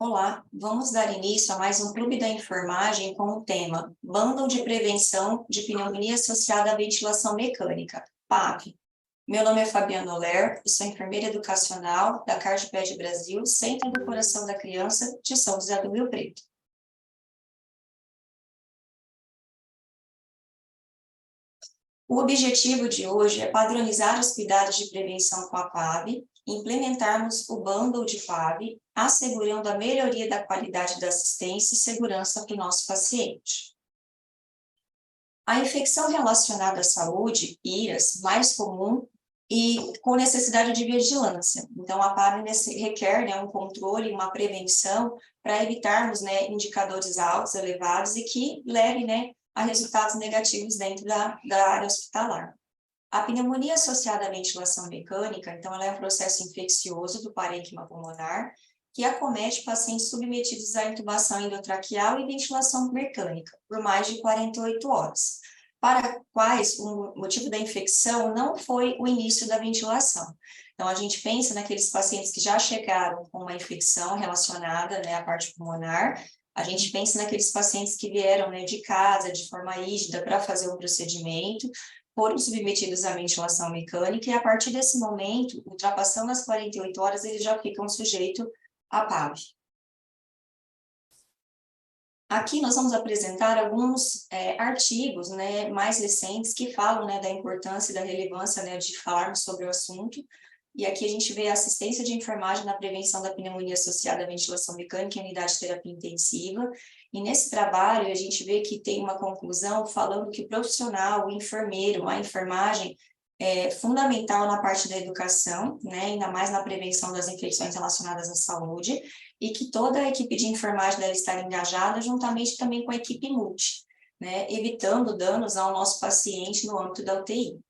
Olá, vamos dar início a mais um Clube da Enfermagem com o tema Bundle de Prevenção de Pneumonia Associada à Ventilação Mecânica, PAV. Meu nome é Fabiana Oller, eu sou enfermeira educacional da CardioPed Brasil, Centro do Coração da Criança de São José do Rio Preto. O objetivo de hoje é padronizar os cuidados de prevenção com a PAV, implementarmos o bundle de PAV, assegurando a melhoria da qualidade da assistência e segurança para o nosso paciente. A infecção relacionada à saúde, IRAS, mais comum e com necessidade de vigilância. Então, a PAV requer um controle, uma prevenção para evitarmos indicadores altos, elevados e que leve a resultados negativos dentro da área hospitalar. A pneumonia associada à ventilação mecânica, então, ela é um processo infeccioso do parênquima pulmonar que acomete pacientes submetidos à intubação endotraqueal e ventilação mecânica por mais de 48 horas, para quais o motivo da infecção não foi o início da ventilação. Então, a gente pensa naqueles pacientes que já chegaram com uma infecção relacionada à parte pulmonar. A gente pensa naqueles pacientes que vieram de casa, de forma rígida, para fazer um procedimento, foram submetidos à ventilação mecânica, e a partir desse momento, ultrapassando as 48 horas, eles já ficam sujeitos à PAV. Aqui nós vamos apresentar alguns artigos mais recentes que falam da importância e da relevância de falarmos sobre o assunto. E aqui a gente vê a assistência de enfermagem na prevenção da pneumonia associada à ventilação mecânica em unidade de terapia intensiva. E nesse trabalho a gente vê que tem uma conclusão falando que o profissional, o enfermeiro, a enfermagem é fundamental na parte da educação, ainda mais na prevenção das infecções relacionadas à saúde, e que toda a equipe de enfermagem deve estar engajada juntamente também com a equipe multi, evitando danos ao nosso paciente no âmbito da UTI.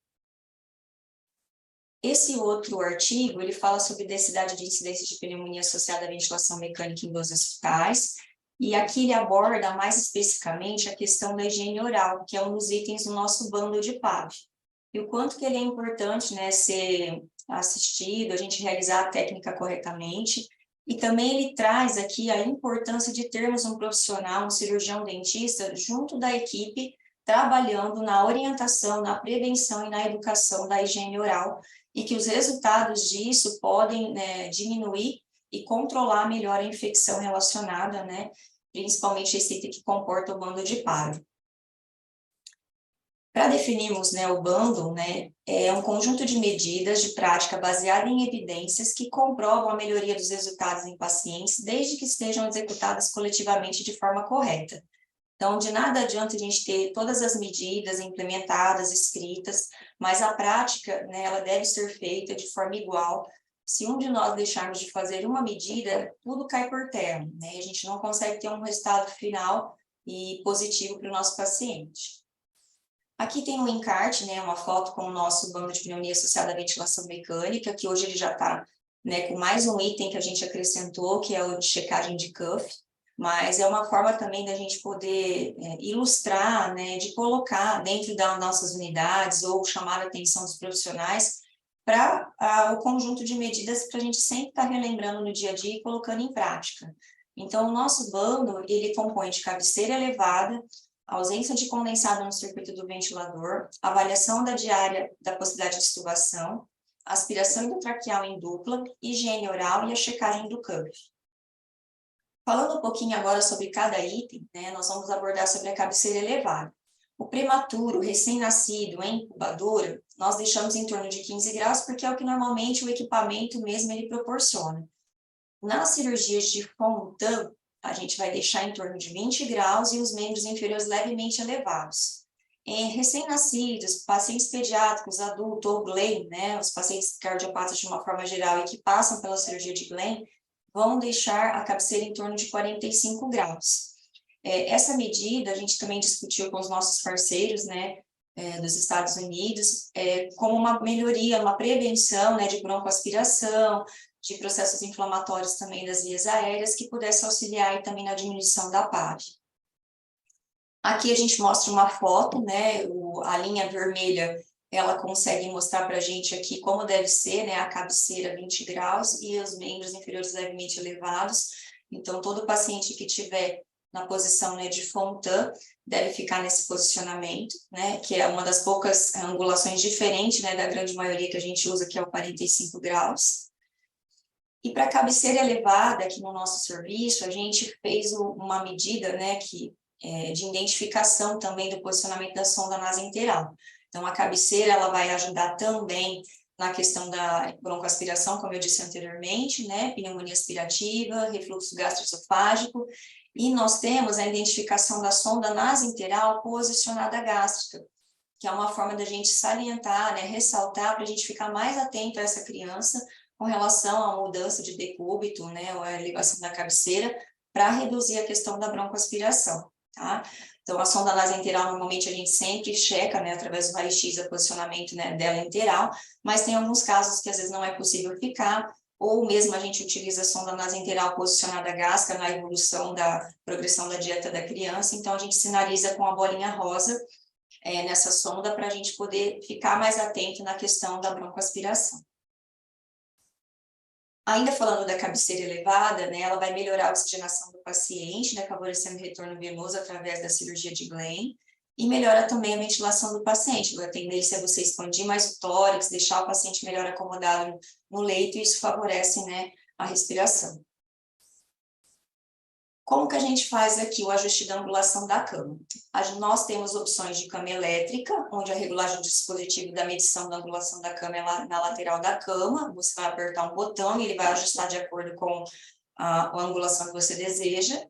Esse outro artigo, ele fala sobre densidade de incidência de pneumonia associada à ventilação mecânica em 12 hospitais, e aqui ele aborda mais especificamente a questão da higiene oral, que é um dos itens do nosso bundle de PAV. E o quanto que ele é importante ser assistido, a gente realizar a técnica corretamente, e também ele traz aqui a importância de termos um profissional, um cirurgião dentista, junto da equipe, trabalhando na orientação, na prevenção e na educação da higiene oral, e que os resultados disso podem diminuir e controlar melhor a infecção relacionada, principalmente esse item que comporta o bundle de PAV. Para definirmos o bundle, é um conjunto de medidas de prática baseada em evidências que comprovam a melhoria dos resultados em pacientes, desde que estejam executadas coletivamente de forma correta. Então, de nada adianta a gente ter todas as medidas implementadas, escritas, mas a prática, ela deve ser feita de forma igual. Se um de nós deixarmos de fazer uma medida, tudo cai por terra, A gente não consegue ter um resultado final e positivo para o nosso paciente. Aqui tem um encarte, uma foto com o nosso bundle de pneumonia associada à ventilação mecânica, que hoje ele já está com mais um item que a gente acrescentou, que é o de checagem de cuff, mas é uma forma também da gente poder ilustrar, de colocar dentro das nossas unidades ou chamar a atenção dos profissionais para o conjunto de medidas que a gente sempre está relembrando no dia a dia e colocando em prática. Então, o nosso bundle, ele compõe de cabeceira elevada, ausência de condensado no circuito do ventilador, avaliação da diária da possibilidade de extubação, aspiração endotraqueal em dupla, higiene oral e a checagem do cuff. Falando um pouquinho agora sobre cada item, nós vamos abordar sobre a cabeceira elevada. O prematuro, recém-nascido, em incubadora, nós deixamos em torno de 15 graus, porque é o que normalmente o equipamento mesmo ele proporciona. Nas cirurgias de Fontan, a gente vai deixar em torno de 20 graus e os membros inferiores levemente elevados. Em recém-nascidos, pacientes pediátricos, adultos ou Glenn, os pacientes cardiopatas de uma forma geral e que passam pela cirurgia de Glenn, vão deixar a cabeceira em torno de 45 graus. Essa medida a gente também discutiu com os nossos parceiros, dos Estados Unidos, como uma melhoria, uma prevenção de broncoaspiração, de processos inflamatórios também das vias aéreas, que pudesse auxiliar também na diminuição da PAV. Aqui a gente mostra uma foto, a linha vermelha ela consegue mostrar para a gente aqui como deve ser, né, a cabeceira 20 graus e os membros inferiores levemente elevados. Então, todo paciente que tiver na posição, né, de Fontan deve ficar nesse posicionamento, né, que é uma das poucas angulações diferentes, né, da grande maioria que a gente usa, que é o 45 graus. E para a cabeceira elevada, aqui no nosso serviço, a gente fez uma medida, né, de identificação também do posicionamento da sonda nasointeral. Então, a cabeceira, ela vai ajudar também na questão da broncoaspiração, como eu disse anteriormente, né, pneumonia aspirativa, refluxo gastroesofágico, e nós temos a identificação da sonda nasointeral posicionada gástrica, que é uma forma da gente salientar, né, ressaltar, para a gente ficar mais atento a essa criança com relação à mudança de decúbito, né, ou a elevação da cabeceira, para reduzir a questão da broncoaspiração, tá? Então, a sonda nasointeral, normalmente, a gente sempre checa, né, através do raio-x, o posicionamento, né, dela interal, mas tem alguns casos que, às vezes, não é possível ficar, ou mesmo a gente utiliza a sonda nasointeral posicionada gástrica na evolução da progressão da dieta da criança, então, a gente sinaliza com a bolinha rosa nessa sonda para a gente poder ficar mais atento na questão da broncoaspiração. Ainda falando da cabeceira elevada, né, ela vai melhorar a oxigenação do paciente, né, favorecendo o retorno venoso através da cirurgia de Glenn, e melhora também a ventilação do paciente. A tendência é você expandir mais o tórax, deixar o paciente melhor acomodado no leito, e isso favorece, né, a respiração. Como que a gente faz aqui o ajuste da angulação da cama? Nós temos opções de cama elétrica, onde a regulagem do dispositivo da medição da angulação da cama é na lateral da cama. Você vai apertar um botão e ele vai ajustar de acordo com a angulação que você deseja.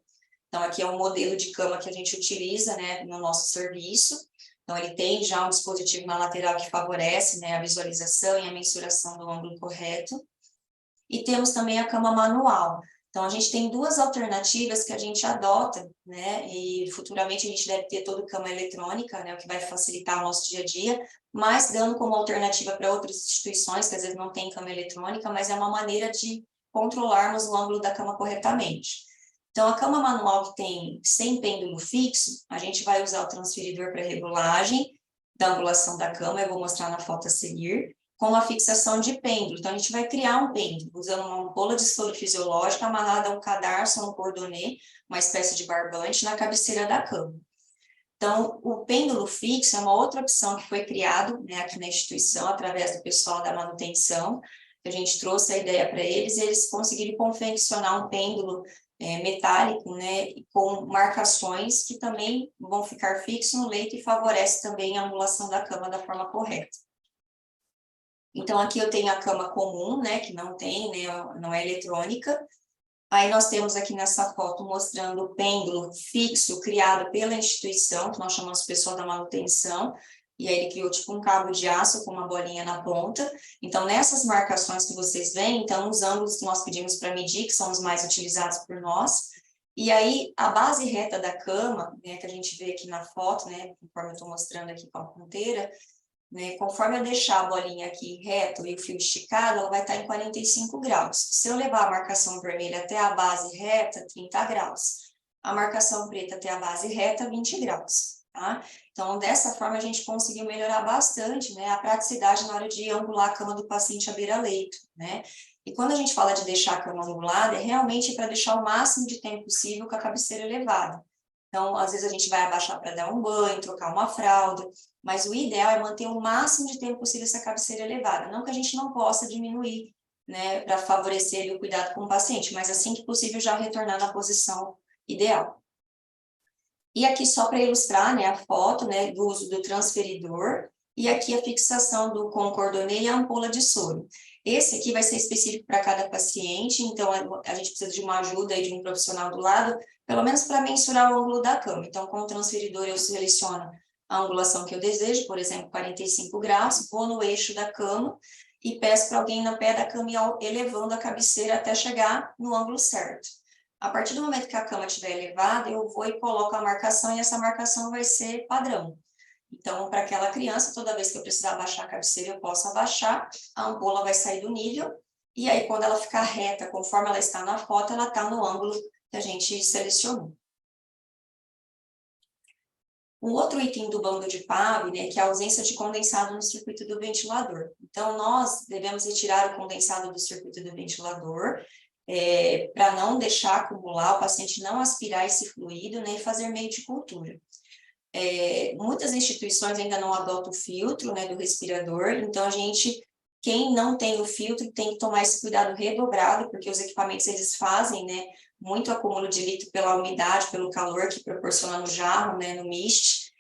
Então, aqui é um modelo de cama que a gente utiliza, né, no nosso serviço. Então, ele tem já um dispositivo na lateral que favorece, né, a visualização e a mensuração do ângulo correto. E temos também a cama manual. Então, a gente tem duas alternativas que a gente adota, né, e futuramente a gente deve ter toda cama eletrônica, né, o que vai facilitar o nosso dia a dia, mas dando como alternativa para outras instituições, que às vezes não tem cama eletrônica, mas é uma maneira de controlarmos o ângulo da cama corretamente. Então, a cama manual que tem sem pêndulo fixo, a gente vai usar o transferidor para regulagem da angulação da cama, eu vou mostrar na foto a seguir, com uma fixação de pêndulo. Então, a gente vai criar um pêndulo, usando uma ampola de soro fisiológico amarrada a um cadarço ou um cordonê, uma espécie de barbante, na cabeceira da cama. Então, o pêndulo fixo é uma outra opção que foi criado, né, aqui na instituição, através do pessoal da manutenção, que a gente trouxe a ideia para eles, e eles conseguiram confeccionar um pêndulo metálico, né, com marcações que também vão ficar fixo no leito e favorece também a angulação da cama da forma correta. Então, aqui eu tenho a cama comum, né, que não tem, né, não é eletrônica. Aí nós temos aqui nessa foto mostrando o pêndulo fixo criado pela instituição, que nós chamamos de pessoal da manutenção, e aí ele criou tipo um cabo de aço com uma bolinha na ponta. Então, nessas marcações que vocês veem, então, os ângulos que nós pedimos para medir, que são os mais utilizados por nós, e aí a base reta da cama, né, que a gente vê aqui na foto, né, conforme eu estou mostrando aqui com a ponteira, né, conforme eu deixar a bolinha aqui reto e o fio esticado, ela vai estar em 45 graus. Se eu levar a marcação vermelha até a base reta, 30 graus. A marcação preta até a base reta, 20 graus. Tá? Então, dessa forma, a gente conseguiu melhorar bastante, né, a praticidade na hora de angular a cama do paciente à beira-leito. Né? E quando a gente fala de deixar a cama angulada, é realmente para deixar o máximo de tempo possível com a cabeceira elevada. Então, às vezes a gente vai abaixar para dar um banho, trocar uma fralda, mas o ideal é manter o máximo de tempo possível essa cabeceira elevada. Não que a gente não possa diminuir, né, para favorecer o cuidado com o paciente, mas assim que possível já retornar na posição ideal. E aqui só para ilustrar, né, a foto, né, do uso do transferidor, e aqui a fixação do com cordonê e a ampola de soro. Esse aqui vai ser específico para cada paciente, então a gente precisa de uma ajuda aí de um profissional do lado, pelo menos para mensurar o ângulo da cama. Então, com o transferidor eu seleciono a angulação que eu desejo, por exemplo, 45 graus, vou no eixo da cama e peço para alguém no pé da cama ir elevando a cabeceira até chegar no ângulo certo. A partir do momento que a cama estiver elevada, eu vou e coloco a marcação, e essa marcação vai ser padrão. Então, para aquela criança, toda vez que eu precisar abaixar a cabeceira, eu posso abaixar, a ampola vai sair do nível, e aí quando ela ficar reta, conforme ela está na foto, ela está no ângulo que a gente selecionou. Um outro item do bando de PAV, né, que é a ausência de condensado no circuito do ventilador. Então, nós devemos retirar o condensado do circuito do ventilador, para não deixar acumular, o paciente não aspirar esse fluido, né, e fazer meio de cultura. Muitas instituições ainda não adotam o filtro, né, do respirador, então quem não tem o filtro tem que tomar esse cuidado redobrado, porque os equipamentos eles fazem, né, muito acúmulo de líquido pela umidade, pelo calor que proporciona no jarro, né, no mist.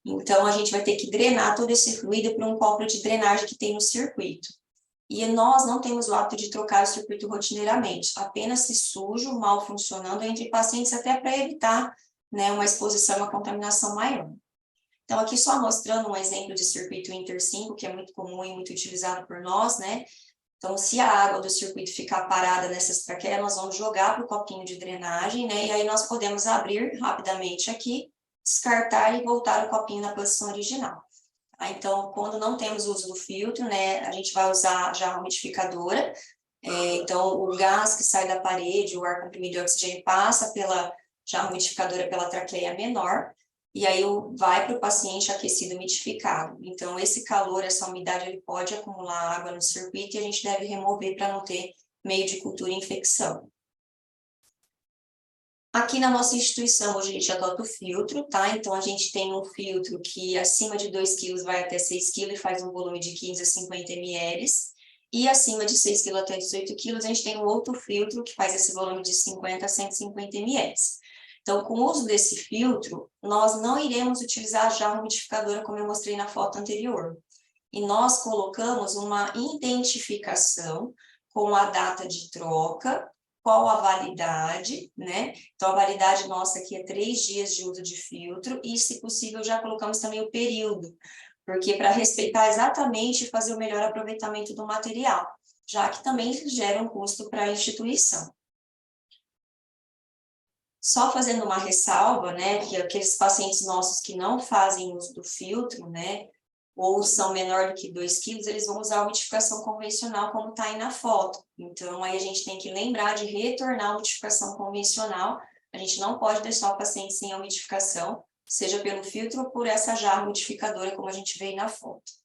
Então, a gente vai ter que drenar todo esse fluido para um copo de drenagem que tem no circuito. E nós não temos o hábito de trocar o circuito rotineiramente, apenas se sujo, mal funcionando entre pacientes, até para evitar, né, uma exposição, uma contaminação maior. Então, aqui só mostrando um exemplo de circuito Inter 5, que é muito comum e muito utilizado por nós, né? Então, se a água do circuito ficar parada nessas traqueias, nós vamos jogar para o copinho de drenagem, né? E aí nós podemos abrir rapidamente aqui, descartar e voltar o copinho na posição original. Então, quando não temos uso do filtro, né, a gente vai usar já a umidificadora. Então, o gás que sai da parede, o ar comprimido de oxigênio passa pela já umidificadora pela traqueia menor, e aí vai para o paciente aquecido umidificado. Então, esse calor, essa umidade, ele pode acumular água no circuito e a gente deve remover para não ter meio de cultura e infecção. Aqui na nossa instituição, hoje a gente adota o filtro, tá? Então, a gente tem um filtro que acima de 2 kg vai até 6 kg e faz um volume de 15 a 50 ml. E acima de 6 kg até 18 kg, a gente tem um outro filtro que faz esse volume de 50 a 150 ml. Então, com o uso desse filtro, nós não iremos utilizar a jarra umidificadora, como eu mostrei na foto anterior. E nós colocamos uma identificação com a data de troca, qual a validade, né? Então, a validade nossa aqui é 3 dias de uso de filtro e, se possível, já colocamos também o período, porque para respeitar exatamente e fazer o melhor aproveitamento do material, já que também gera um custo para a instituição. Só fazendo uma ressalva, né, que aqueles pacientes nossos que não fazem uso do filtro, né, ou são menor do que 2 quilos, eles vão usar a umidificação convencional, como está aí na foto. Então, aí a gente tem que lembrar de retornar a umidificação convencional. A gente não pode deixar o paciente sem a umidificação, seja pelo filtro ou por essa jarra umidificadora, como a gente vê aí na foto.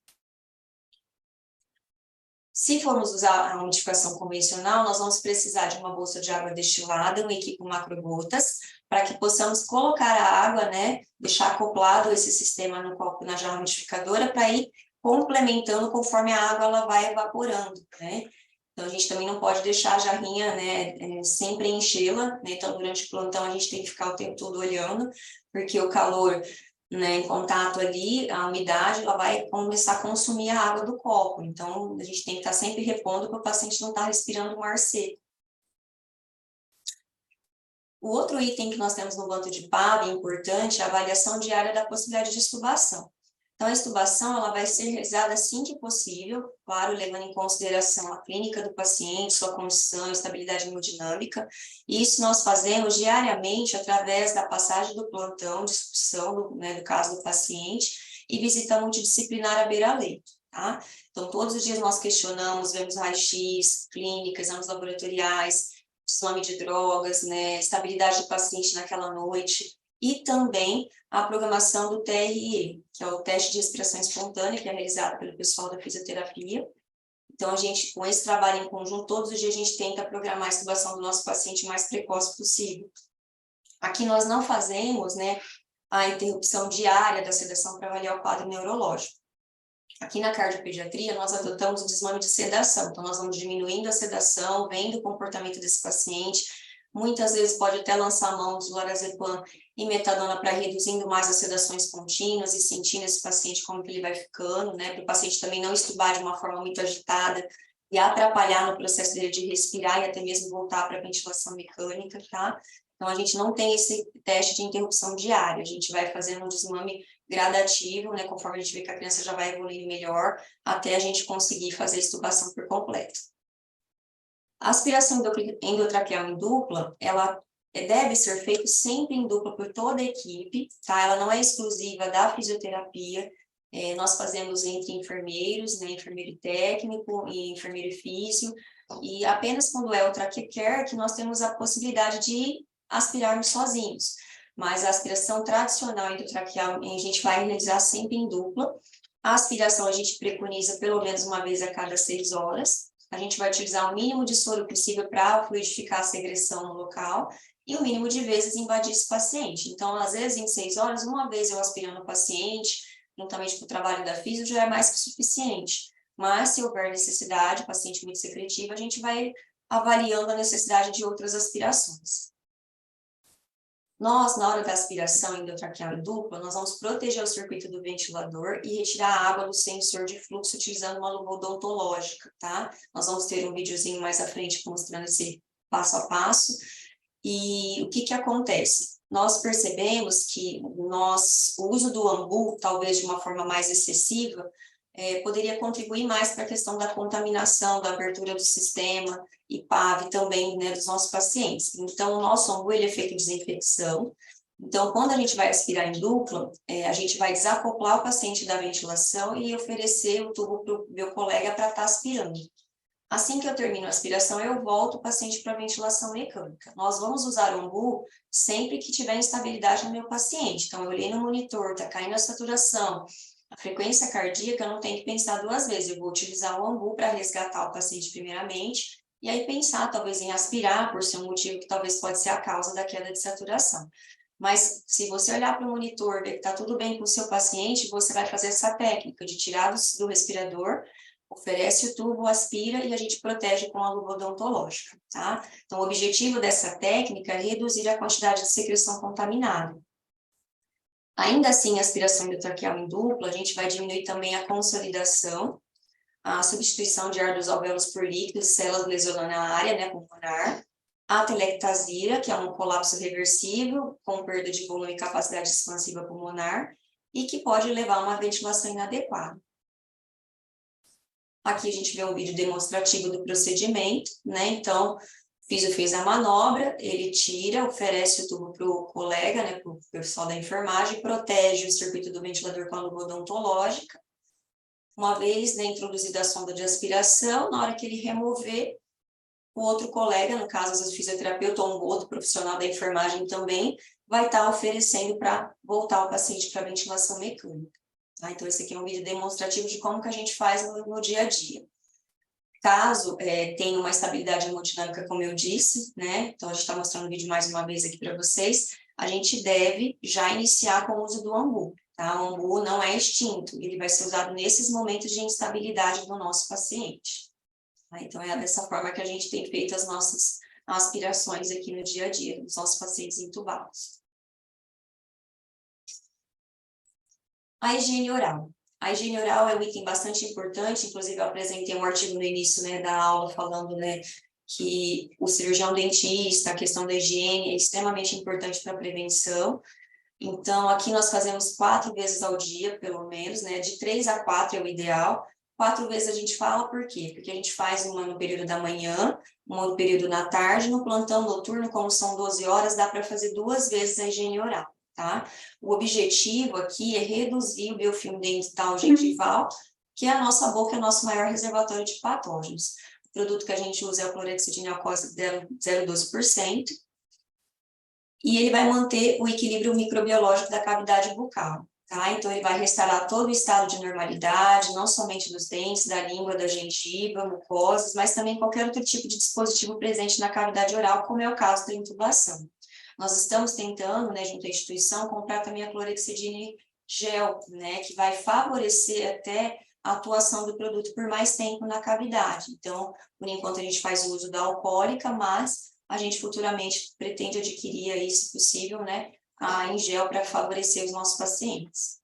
Se formos usar a umidificação convencional, nós vamos precisar de uma bolsa de água destilada, um equipo macrogotas, para que possamos colocar a água, né, deixar acoplado esse sistema no copo, na jarra umidificadora, para ir complementando conforme a água ela vai evaporando, né? Então, a gente também não pode deixar a jarrinha, né, sempre enchê-la, né? Então, durante o plantão, a gente tem que ficar o tempo todo olhando, porque o calor, né, em contato ali, a umidade, ela vai começar a consumir a água do copo. Então, a gente tem que estar sempre repondo para o paciente não estar respirando um ar seco. O outro item que nós temos no banco de PAV, importante, é a avaliação diária da possibilidade de extubação. Então, a extubação ela vai ser realizada assim que possível, claro, levando em consideração a clínica do paciente, sua condição, estabilidade hemodinâmica. E isso nós fazemos diariamente através da passagem do plantão, discussão do caso do paciente e visita multidisciplinar à beira-leito, tá? Então, todos os dias nós questionamos, vemos raio-x, clínica, exames laboratoriais, desmame de drogas, né, estabilidade do paciente naquela noite, e também a programação do TRE, que é o teste de respiração espontânea, que é realizado pelo pessoal da fisioterapia. Então, a gente, com esse trabalho em conjunto, todos os dias a gente tenta programar a extubação do nosso paciente o mais precoce possível. Aqui nós não fazemos, né, a interrupção diária da sedação para avaliar o quadro neurológico. Aqui na cardiopediatria, nós adotamos o desmame de sedação, então nós vamos diminuindo a sedação, vendo o comportamento desse paciente, muitas vezes pode até lançar mão de lorazepam e metadona para reduzindo mais as sedações contínuas e sentindo esse paciente como que ele vai ficando, né, para o paciente também não estubar de uma forma muito agitada e atrapalhar no processo dele de respirar e até mesmo voltar para a ventilação mecânica, tá? Então, a gente não tem esse teste de interrupção diária, a gente vai fazendo um desmame gradativo, né, conforme a gente vê que a criança já vai evoluindo melhor, até a gente conseguir fazer a extubação por completo. A aspiração endotraqueal em dupla, ela deve ser feita sempre em dupla por toda a equipe, tá? Ela não é exclusiva da fisioterapia, nós fazemos entre enfermeiros, né, enfermeiro técnico e enfermeiro e físio, e apenas quando é o traqueocare que nós temos a possibilidade de aspirarmos sozinhos. mas a aspiração tradicional endotraqueal a gente vai realizar sempre em dupla. A aspiração a gente preconiza pelo menos uma vez a cada 6 horas. A gente vai utilizar o mínimo de soro possível para fluidificar a secreção no local e o mínimo de vezes invadir esse paciente. Então, às vezes, em 6 horas, uma vez eu aspirando o paciente, juntamente com o trabalho da físio, já é mais que suficiente. Mas, se houver necessidade, paciente muito secretivo, a gente vai avaliando a necessidade de outras aspirações. Nós, na hora da aspiração endotraqueal em dupla, nós vamos proteger o circuito do ventilador e retirar a água do sensor de fluxo utilizando uma luva odontológica, tá? Nós vamos ter um videozinho mais à frente mostrando esse passo a passo. E o que acontece? Nós percebemos que o uso do ambu, talvez de uma forma mais excessiva, poderia contribuir mais para a questão da contaminação, da abertura do sistema e PAV também, né, dos nossos pacientes. Então, o nosso ambu, ele é feito de desinfecção. Então, quando a gente vai aspirar em dupla, a gente vai desacoplar o paciente da ventilação e oferecer o tubo para o meu colega para estar aspirando. Assim que eu termino a aspiração, eu volto o paciente para a ventilação mecânica. Nós vamos usar o ambu sempre que tiver instabilidade no meu paciente. Então, eu olhei no monitor, está caindo a saturação, a frequência cardíaca, eu não tenho que pensar 2 vezes. Eu vou utilizar o ambu para resgatar o paciente primeiramente, e aí pensar talvez em aspirar, por ser um motivo que talvez pode ser a causa da queda de saturação. Mas se você olhar para o monitor, ver que está tudo bem com o seu paciente, você vai fazer essa técnica de tirar do respirador, oferece o tubo, aspira e a gente protege com a luva odontológica, tá? Então, o objetivo dessa técnica é reduzir a quantidade de secreção contaminada. Ainda assim, a aspiração endotraqueal em dupla, a gente vai diminuir também a consolidação, a substituição de ar dos alvéolos por líquidos e células lesionando a área, né, pulmonar, a telectasia, que é um colapso reversível, com perda de volume e capacidade expansiva pulmonar, e que pode levar a uma ventilação inadequada. Aqui a gente vê um vídeo demonstrativo do procedimento, né? Então, o físio fez a manobra, ele tira, oferece o tubo para o colega, né, para o pessoal da enfermagem, protege o circuito do ventilador com a luva odontológica. Uma vez, né, introduzida a sonda de aspiração, na hora que ele remover, o outro colega, no caso, às vezes o fisioterapeuta ou um outro profissional da enfermagem também, vai estar oferecendo para voltar o paciente para a ventilação mecânica. Tá? Então, esse aqui é um vídeo demonstrativo de como que a gente faz no dia a dia. Caso tenha uma estabilidade hemodinâmica, como eu disse, né? Então, a gente está mostrando o vídeo mais uma vez aqui para vocês, a gente deve já iniciar com o uso do ambu, tá? O ambu não é extinto, ele vai ser usado nesses momentos de instabilidade do nosso paciente. Tá? Então, é dessa forma que a gente tem feito as nossas aspirações aqui no dia a dia, dos nossos pacientes intubados. A higiene oral. A higiene oral é um item bastante importante, inclusive eu apresentei um artigo no início, né, da aula falando, né, que o cirurgião dentista, a questão da higiene é extremamente importante para a prevenção. Então, aqui nós fazemos 4 vezes ao dia, pelo menos, né, de 3 a 4 é o ideal. 4 vezes a gente fala por quê? Porque a gente faz uma no período da manhã, uma no período da tarde, no plantão noturno, como são 12 horas, dá para fazer 2 vezes a higiene oral. Tá? O objetivo aqui é reduzir o biofilme dental gengival, que é a nossa boca, é o nosso maior reservatório de patógenos. O produto que a gente usa é o clorexidina alcoólico 0,12%, e ele vai manter o equilíbrio microbiológico da cavidade bucal. Tá? Então, ele vai restaurar todo o estado de normalidade, não somente dos dentes, da língua, da gengiva, mucosas, mas também qualquer outro tipo de dispositivo presente na cavidade oral, como é o caso da intubação. Nós estamos tentando, né, junto à instituição, comprar também a clorexidina gel, né, que vai favorecer até a atuação do produto por mais tempo na cavidade. Então, por enquanto, a gente faz o uso da alcoólica, mas a gente futuramente pretende adquirir aí, se possível, né, em gel para favorecer os nossos pacientes.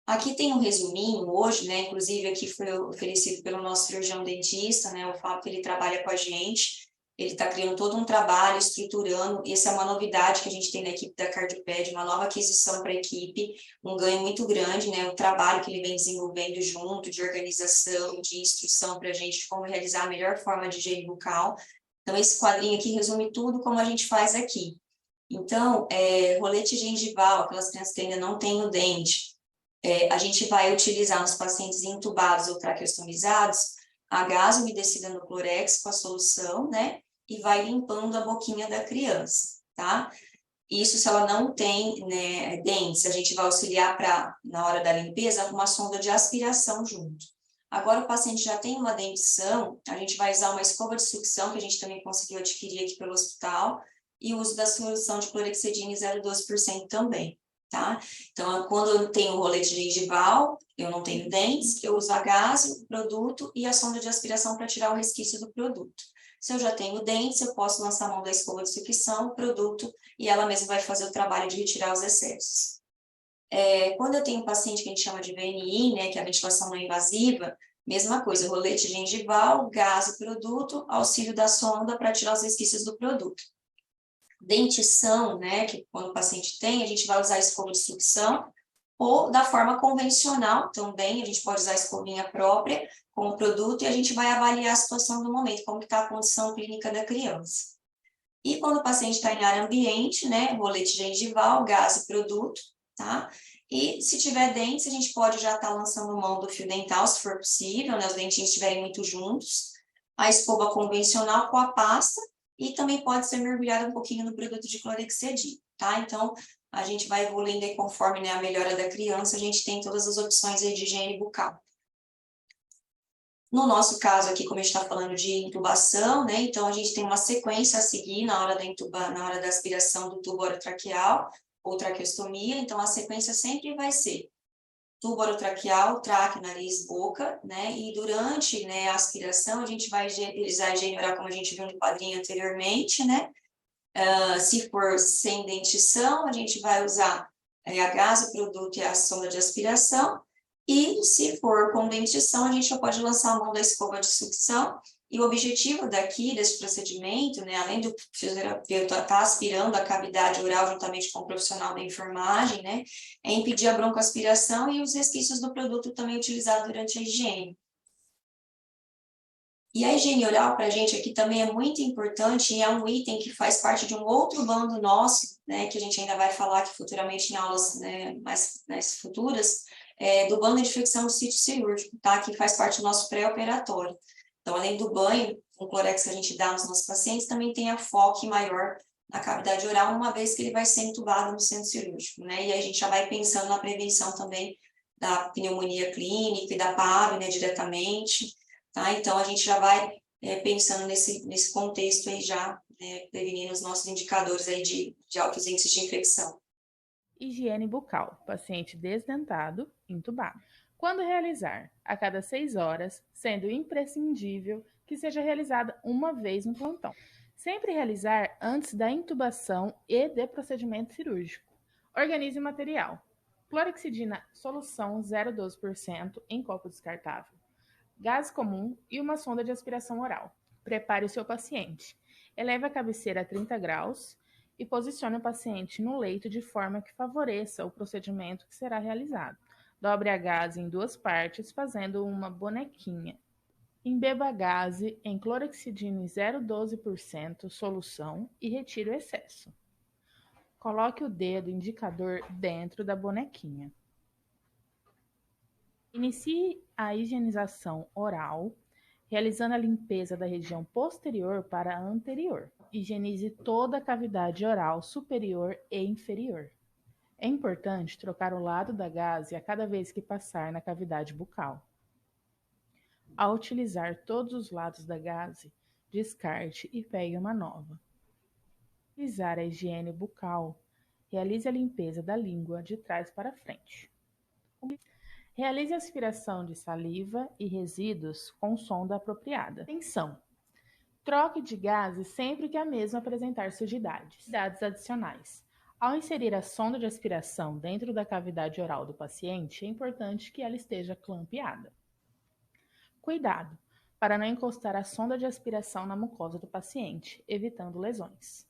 Aqui tem um resuminho hoje, né, inclusive aqui foi oferecido pelo nosso cirurgião dentista, né, o Fábio, que ele trabalha com a gente. Ele está criando todo um trabalho, estruturando, e essa é uma novidade que a gente tem na equipe da Cardioped, uma nova aquisição para a equipe, um ganho muito grande, né, o trabalho que ele vem desenvolvendo junto, de organização, de instrução para a gente, de como realizar a melhor forma de higiene bucal. Então, esse quadrinho aqui resume tudo como a gente faz aqui. Então, rolete gengival, aquelas crianças que ainda não têm o dente, a gente vai utilizar nos pacientes intubados ou traqueostomizados, a gás umedecida no Clorex com a solução, né? E vai limpando a boquinha da criança, tá? Isso se ela não tem, né, dentes, a gente vai auxiliar na hora da limpeza, com uma sonda de aspiração junto. Agora, o paciente já tem uma dentição, a gente vai usar uma escova de sucção, que a gente também conseguiu adquirir aqui pelo hospital, e o uso da solução de clorexidina 0,12% também, tá? Então, quando eu tenho o rolete gengival, eu não tenho dentes, eu uso a gaze, o produto e a sonda de aspiração para tirar o resquício do produto. Se eu já tenho dentes, eu posso lançar a mão da escova de sucção, o produto, e ela mesma vai fazer o trabalho de retirar os excessos. Quando eu tenho um paciente que a gente chama de VNI, né, que é a ventilação não invasiva, mesma coisa, rolete gengival, gaze, produto, auxílio da sonda para tirar os resquícios do produto. Dentição, né, que quando o paciente tem, a gente vai usar a escova de sucção, ou da forma convencional também, a gente pode usar a escovinha própria com o produto e a gente vai avaliar a situação do momento, como está a condição clínica da criança. E quando o paciente está em área ambiente, né, rolete gengival, gaze, produto, tá? E se tiver dentes, a gente pode já estar lançando mão do fio dental, se for possível, né, os dentinhos estiverem muito juntos, a escova convencional com a pasta, e também pode ser mergulhado um pouquinho no produto de clorexidina, tá? Então, a gente vai evoluindo aí conforme, né, a melhora da criança, a gente tem todas as opções aí de higiene bucal. No nosso caso aqui, como a gente está falando de intubação, né, então a gente tem uma sequência a seguir na hora da aspiração do tubo orotraqueal ou traqueostomia, então a sequência sempre vai ser tubo orotraqueal, tráqueo, nariz, boca, né, e durante, né, a aspiração a gente vai utilizar a higiene oral como a gente viu no quadrinho anteriormente, né, se for sem dentição, a gente vai usar a gase, o produto e a sonda de aspiração, e se for com dentição, a gente já pode lançar a mão da escova de sucção, e o objetivo desse procedimento, né, além do fisioterapeuta estar aspirando a cavidade oral juntamente com o profissional da enfermagem, né, é impedir a broncoaspiração e os resquícios do produto também utilizado durante a higiene. E a higiene oral para a gente aqui também é muito importante e é um item que faz parte de um outro bando nosso, né, que a gente ainda vai falar que futuramente em aulas, né, mais futuras, do bando de infecção do sítio cirúrgico, tá, que faz parte do nosso pré-operatório. Então, além do banho com clorex que a gente dá nos nossos pacientes, também tem a foco maior na cavidade oral, uma vez que ele vai ser entubado no centro cirúrgico, né, e aí a gente já vai pensando na prevenção também da pneumonia clínica e da PAV, né, diretamente. Tá? Então, a gente já vai pensando nesse contexto aí já, né, prevenindo os nossos indicadores aí de altos índices de infecção. Higiene bucal, paciente desdentado, intubado. Quando realizar? A cada 6 horas, sendo imprescindível que seja realizada uma vez no plantão. Sempre realizar antes da intubação e de procedimento cirúrgico. Organize o material. Clorexidina, solução 0,12% em copo descartável. Gás comum e uma sonda de aspiração oral. Prepare o seu paciente. Eleve a cabeceira a 30 graus e posicione o paciente no leito de forma que favoreça o procedimento que será realizado. Dobre a gaze em 2 partes, fazendo uma bonequinha. Embeba a gaze em clorexidina em 0,12% solução e retire o excesso. Coloque o dedo indicador dentro da bonequinha. Inicie a higienização oral, realizando a limpeza da região posterior para a anterior. Higienize toda a cavidade oral superior e inferior. É importante trocar o lado da gaze a cada vez que passar na cavidade bucal. Ao utilizar todos os lados da gaze, descarte e pegue uma nova. Ao realizar a higiene bucal, realize a limpeza da língua de trás para frente. Realize a aspiração de saliva e resíduos com sonda apropriada. Atenção! Troque de gases sempre que a mesma apresentar sujidades. Cuidados adicionais. Ao inserir a sonda de aspiração dentro da cavidade oral do paciente, é importante que ela esteja clampeada. Cuidado para não encostar a sonda de aspiração na mucosa do paciente, evitando lesões.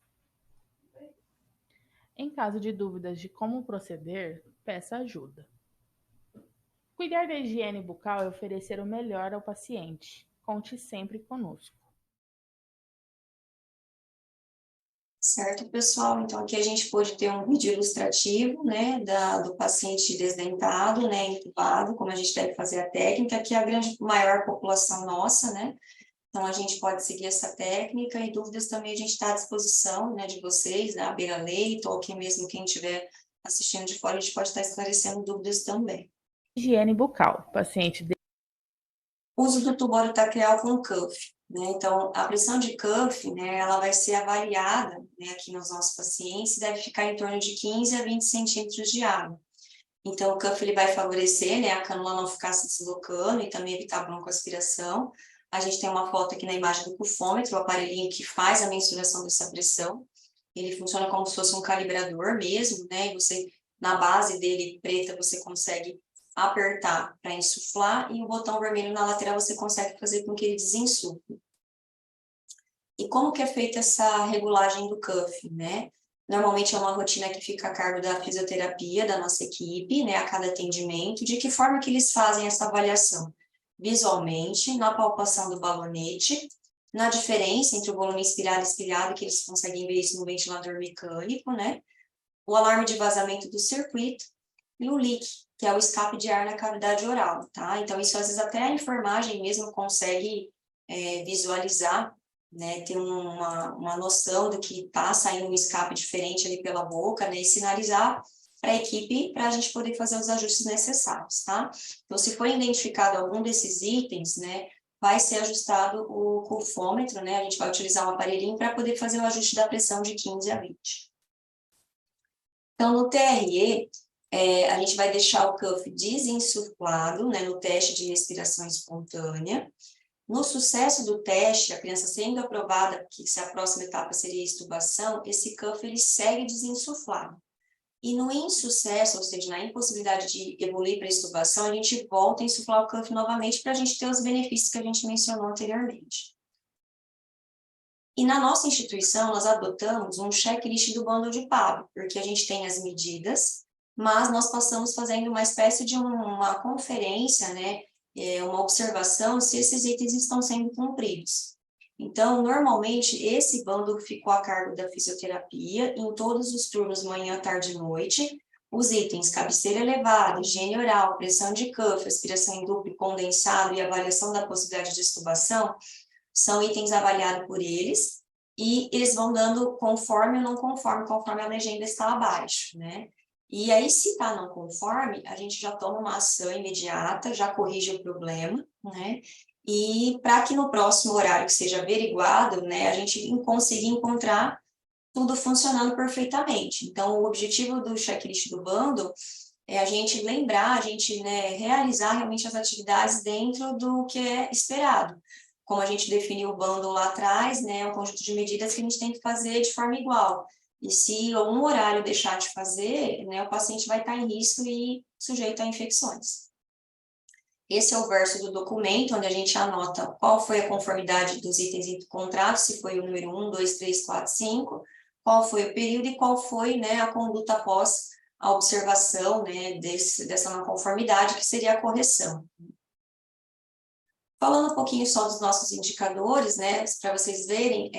Em caso de dúvidas de como proceder, peça ajuda. Cuidar da higiene bucal é oferecer o melhor ao paciente. Conte sempre conosco. Certo, pessoal? Então, aqui a gente pôde ter um vídeo ilustrativo, né, do paciente desdentado, né, entubado, como a gente deve fazer a técnica, que é a maior população nossa, né? Então, a gente pode seguir essa técnica e dúvidas também a gente está à disposição, né, de vocês, da beira-leito, ou aqui mesmo quem estiver assistindo de fora, a gente pode estar esclarecendo dúvidas também. Higiene bucal. Paciente Uso do tubo orotraqueal com cuff, né? Então, a pressão de cuff, né, ela vai ser avaliada, né, aqui nos nossos pacientes, deve ficar em torno de 15 a 20 centímetros de água. Então, o cuff ele vai favorecer, né, a cânula não ficar se deslocando e também evitar broncoaspiração. A gente tem uma foto aqui na imagem do cufômetro, o aparelhinho que faz a mensuração dessa pressão. Ele funciona como se fosse um calibrador mesmo, né? E você, na base dele preta, você consegue apertar para insuflar e o botão vermelho na lateral você consegue fazer com que ele desinsufle. E como que é feita essa regulagem do cuff, né? Normalmente é uma rotina que fica a cargo da fisioterapia, da nossa equipe, né, a cada atendimento. De que forma que eles fazem essa avaliação? Visualmente, na palpação do balonete, na diferença entre o volume inspirado e expirado, que eles conseguem ver isso no ventilador mecânico, né? O alarme de vazamento do circuito e o leak, que é o escape de ar na cavidade oral, tá? Então, isso às vezes até a enfermagem mesmo consegue visualizar, né, ter uma noção do que está saindo um escape diferente ali pela boca, né, e sinalizar para a equipe para a gente poder fazer os ajustes necessários, tá? Então, se for identificado algum desses itens, né, vai ser ajustado o cufômetro, né, a gente vai utilizar um aparelhinho para poder fazer o ajuste da pressão de 15 a 20. Então, no TRE, a gente vai deixar o cuff desinsuflado, né, no teste de respiração espontânea. No sucesso do teste, a criança sendo aprovada, que se a próxima etapa seria a extubação, esse cuff ele segue desinsuflado. E no insucesso, ou seja, na impossibilidade de evoluir para a extubação, a gente volta a insuflar o cuff novamente para a gente ter os benefícios que a gente mencionou anteriormente. E na nossa instituição, nós adotamos um checklist do bando de PAB, porque a gente tem as medidas, mas nós passamos fazendo uma espécie de uma conferência, né, uma observação se esses itens estão sendo cumpridos. Então, normalmente, esse bando ficou a cargo da fisioterapia, em todos os turnos, manhã, tarde e noite. Os itens cabeceira elevada, higiene oral, pressão de cuff, aspiração em duplo condensado e avaliação da possibilidade de extubação, são itens avaliados por eles, e eles vão dando conforme ou não conforme a legenda está abaixo, né? E aí, se está não conforme, a gente já toma uma ação imediata, já corrige o problema, né? E para que no próximo horário que seja averiguado, né, a gente consiga encontrar tudo funcionando perfeitamente. Então, o objetivo do checklist do bando é a gente lembrar, a gente, né, realizar realmente as atividades dentro do que é esperado. Como a gente definiu o bando lá atrás, né, é um conjunto de medidas que a gente tem que fazer de forma igual. E se um horário deixar de fazer, né, o paciente vai estar em risco e sujeito a infecções. Esse é o verso do documento, onde a gente anota qual foi a conformidade dos itens em contrato, se foi o número 1, 2, 3, 4, 5, qual foi o período e qual foi, né, a conduta após a observação, né, dessa não conformidade, que seria a correção. Falando um pouquinho só dos nossos indicadores, né, para vocês verem,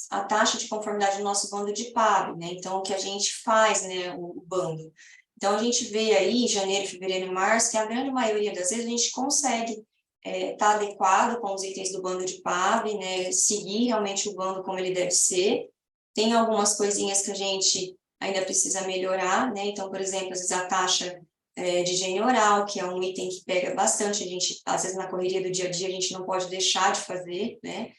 a taxa de conformidade do nosso bando de PAB, né, então o que a gente faz, né, o bando. Então a gente vê aí, janeiro, fevereiro e março, que a grande maioria das vezes a gente consegue estar adequado com os itens do bando de PAB, né, seguir realmente o bando como ele deve ser. Tem algumas coisinhas que a gente ainda precisa melhorar, né, então, por exemplo, às vezes a taxa de higiene oral, que é um item que pega bastante, a gente, às vezes na correria do dia a dia, a gente não pode deixar de fazer, né?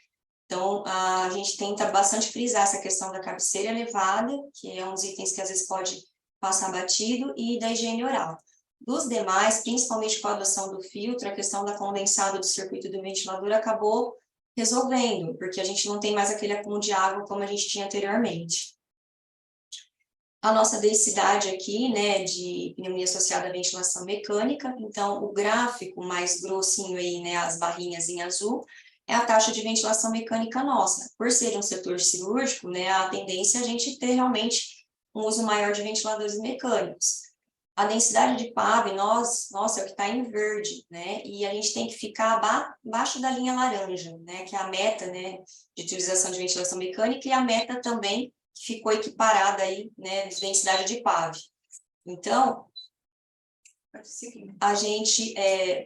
Então, a gente tenta bastante frisar essa questão da cabeceira elevada, que é um dos itens que às vezes pode passar batido, e da higiene oral. Dos demais, principalmente com a adoção do filtro, a questão da condensada do circuito do ventilador acabou resolvendo, porque a gente não tem mais aquele acúmulo de água como a gente tinha anteriormente. A nossa densidade aqui, né, de pneumonia associada à ventilação mecânica, então o gráfico mais grossinho aí, né, as barrinhas em azul, é a taxa de ventilação mecânica nossa. Por ser um setor cirúrgico, né, a tendência é a gente ter realmente um uso maior de ventiladores mecânicos. A densidade de PAV, nossa, é o que está em verde, né, e a gente tem que ficar abaixo da linha laranja, né, que é a meta, né, de utilização de ventilação mecânica, e a meta também ficou equiparada aí, né, de densidade de PAV. Então, a gente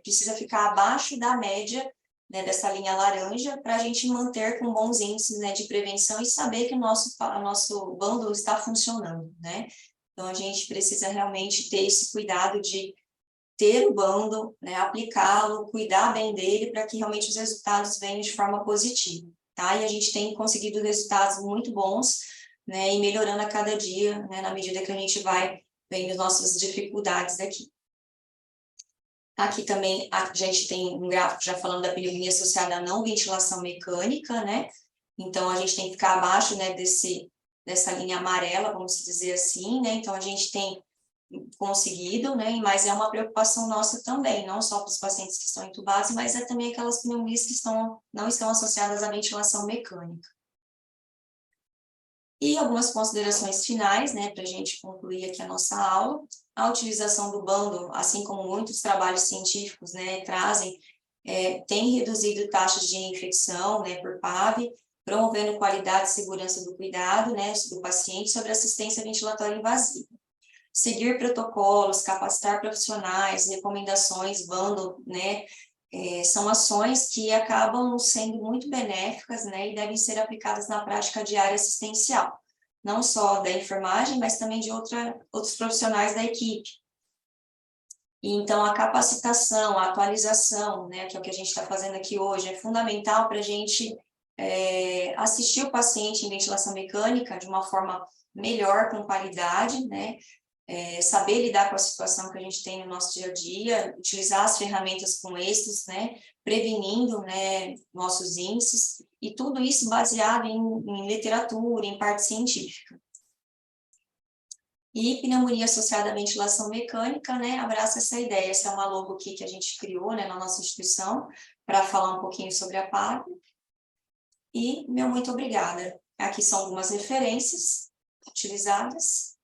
precisa ficar abaixo da média né, dessa linha laranja, para a gente manter com bons índices, né, de prevenção e saber que o nosso bândalo está funcionando, né? Então, a gente precisa realmente ter esse cuidado de ter o bândalo, né, aplicá-lo, cuidar bem dele, para que realmente os resultados venham de forma positiva, tá? E a gente tem conseguido resultados muito bons, né, e melhorando a cada dia, né, na medida que a gente vai vendo nossas dificuldades aqui. Aqui também a gente tem um gráfico já falando da pneumonia associada à não ventilação mecânica, né? Então, a gente tem que ficar abaixo, né, dessa linha amarela, vamos dizer assim, né? Então, a gente tem conseguido, né? Mas é uma preocupação nossa também, não só para os pacientes que estão entubados, mas é também aquelas pneumonias que não estão associadas à ventilação mecânica. E algumas considerações finais, né, para a gente concluir aqui a nossa aula. A utilização do bândalo, assim como muitos trabalhos científicos, né, trazem, tem reduzido taxas de infecção, né, por PAV, promovendo qualidade e segurança do cuidado, né, do paciente sobre assistência ventilatória invasiva. Seguir protocolos, capacitar profissionais, recomendações, bândalo, né, são ações que acabam sendo muito benéficas, né, e devem ser aplicadas na prática diária assistencial, não só da enfermagem, mas também de outros profissionais da equipe. E, então, a capacitação, a atualização, né, que é o que a gente está fazendo aqui hoje, é fundamental para a gente assistir o paciente em ventilação mecânica de uma forma melhor, com qualidade, né, saber lidar com a situação que a gente tem no nosso dia a dia, utilizar as ferramentas com êxitos, né, prevenindo, né, nossos índices, e tudo isso baseado em literatura, em parte científica. E pneumonia associada à ventilação mecânica, né, abraça essa ideia. Essa é uma logo aqui que a gente criou, né, na nossa instituição, para falar um pouquinho sobre a PAV. E meu muito obrigada. Aqui são algumas referências utilizadas.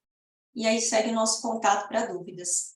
E aí segue o nosso contato para dúvidas.